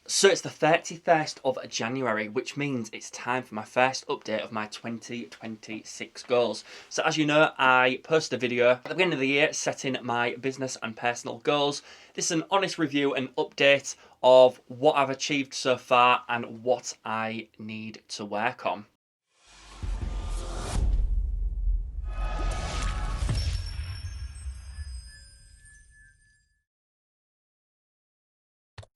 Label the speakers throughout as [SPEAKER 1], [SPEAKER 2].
[SPEAKER 1] So it's the 31st of January, which means it's time for my first update of my 2026 goals. So as you know, I posted a video at the beginning of the year setting my business and personal goals. This is an honest review and update of what I've achieved so far and what I need to work on.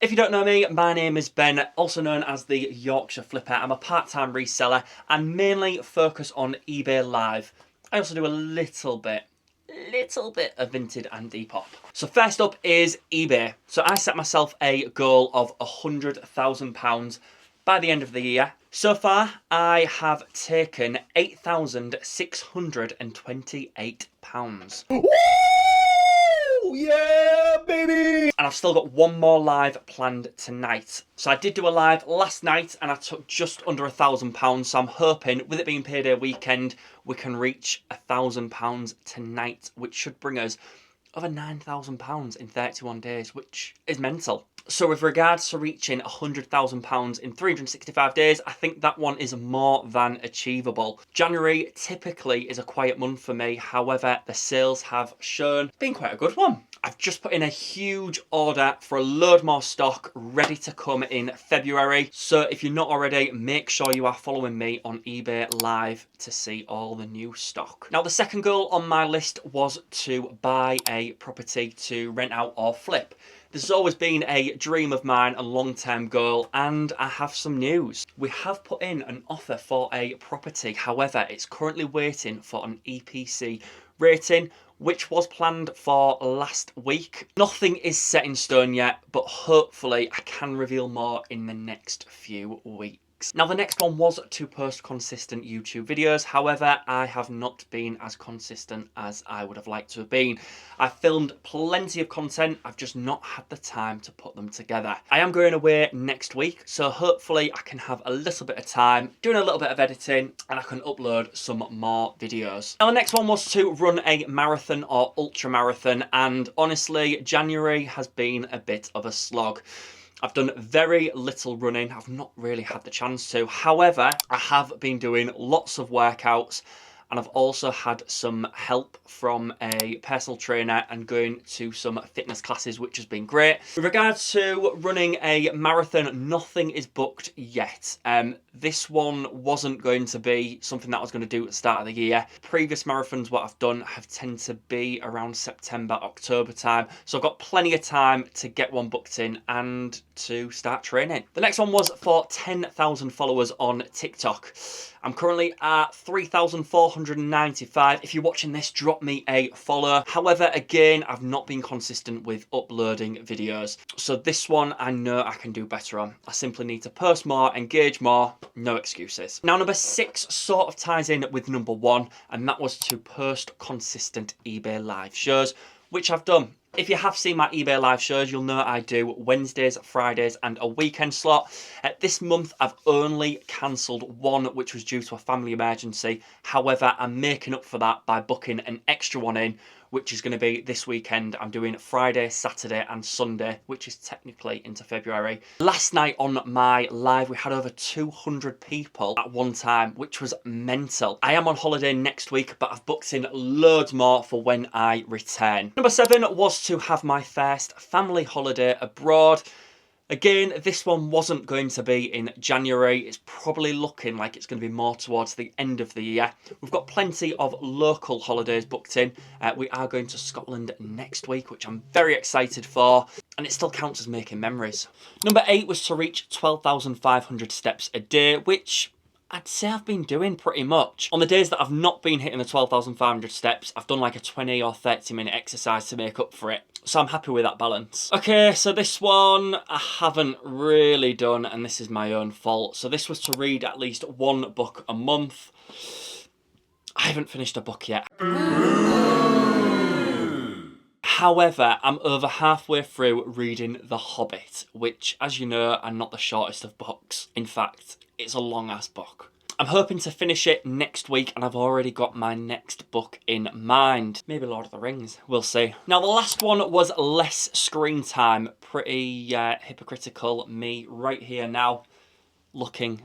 [SPEAKER 1] If you don't know me, my name is Ben, also known as the Yorkshire Flipper. I'm a part-time reseller and mainly focus on eBay Live. I also do a little bit of Vinted and Depop. So first up is eBay. So I set myself a goal of £100,000 by the end of the year. So far, I have taken £8,628. Yeah, baby! And I've still got one more live planned tonight. So I did do a live last night and I took just under £1,000. So I'm hoping, with it being payday weekend, we can reach £1,000 tonight, which should bring us over £9,000 in 31 days, which is mental. So with regards to reaching £100,000 in 365 days, I think that one is more than achievable. January typically is a quiet month for me. However, the sales have shown it's been quite a good one. I've just put in a huge order for a load more stock ready to come in February. So if you're not already, make sure you are following me on eBay Live to see all the new stock. Now, the second goal on my list was to buy a property to rent out or flip. This has always been a dream of mine, a long-term goal, and I have some news. We have put in an offer for a property. However, it's currently waiting for an EPC rating, which was planned for last week. Nothing is set in stone yet, but hopefully I can reveal more in the next few weeks. Now, the next one was to post consistent YouTube videos. However, I have not been as consistent as I would have liked to have been. I've filmed plenty of content. I've just not had the time to put them together. I am going away next week, so hopefully I can have a little bit of time doing a little bit of editing and I can upload some more videos. Now, the next one was to run a marathon or ultra marathon, and honestly, January has been a bit of a slog. I've done very little running. I've not really had the chance to. However, I have been doing lots of workouts and I've also had some help from a personal trainer and going to some fitness classes, which has been great. With regards to running a marathon, nothing is booked yet. This one wasn't going to be something that I was going to do at the start of the year. Previous marathons, what I've done, have tended to be around September, October time. So I've got plenty of time to get one booked in and to start training. The next one was for 10,000 followers on TikTok. I'm currently at 3,495. If you're watching this, drop me a follow. However, again, I've not been consistent with uploading videos. So this one I know I can do better on. I simply need to post more, engage more, no excuses. Now, number 6 sort of ties in with number 1, and that was to post consistent eBay Live shows, which I've done. If you have seen my eBay Live shows, you'll know I do Wednesdays, Fridays and a weekend slot. This month, I've only cancelled one, which was due to a family emergency. However, I'm making up for that by booking an extra one in, which is going to be this weekend. I'm doing Friday, Saturday and Sunday, which is technically into February. Last night on my live, we had over 200 people at one time, which was mental. I am on holiday next week, but I've booked in loads more for when I return. Number 7 was to have my first family holiday abroad. Again, this one wasn't going to be in January. It's probably looking like it's going to be more towards the end of the year. We've got plenty of local holidays booked in. We are going to Scotland next week, which I'm very excited for. And it still counts as making memories. Number 8 was to reach 12,500 steps a day, which I'd say I've been doing pretty much. On the days that I've not been hitting the 12,500 steps, I've done like a 20 or 30 minute exercise to make up for it. So I'm happy with that balance. Okay, so this one I haven't really done, and this is my own fault. So this was to read at least one book a month. I haven't finished a book yet. However, I'm over halfway through reading The Hobbit, which, as you know, are not the shortest of books. In fact, it's a long-ass book. I'm hoping to finish it next week, and I've already got my next book in mind. Maybe Lord of the Rings, we'll see. Now the last one was less screen time. Pretty hypocritical me right here now looking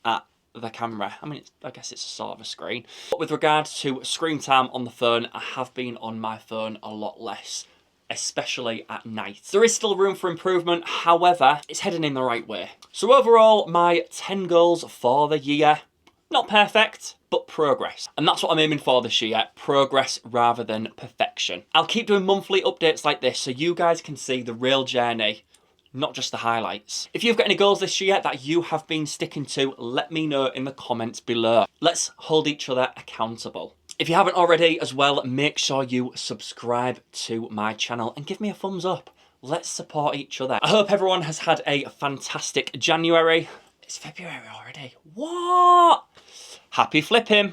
[SPEAKER 1] at the camera. I mean, I guess it's a sort of a screen. But with regard to screen time on the phone, I have been on my phone a lot less, especially at night. There is still room for improvement, however, it's heading in the right way. So overall, my 10 goals for the year, not perfect, but progress. And that's what I'm aiming for this year, progress rather than perfection. I'll keep doing monthly updates like this so you guys can see the real journey, not just the highlights. If you've got any goals this year that you have been sticking to, let me know in the comments below. Let's hold each other accountable. If you haven't already as well, make sure you subscribe to my channel and give me a thumbs up. Let's support each other. I hope everyone has had a fantastic January. It's February already. What? Happy flipping.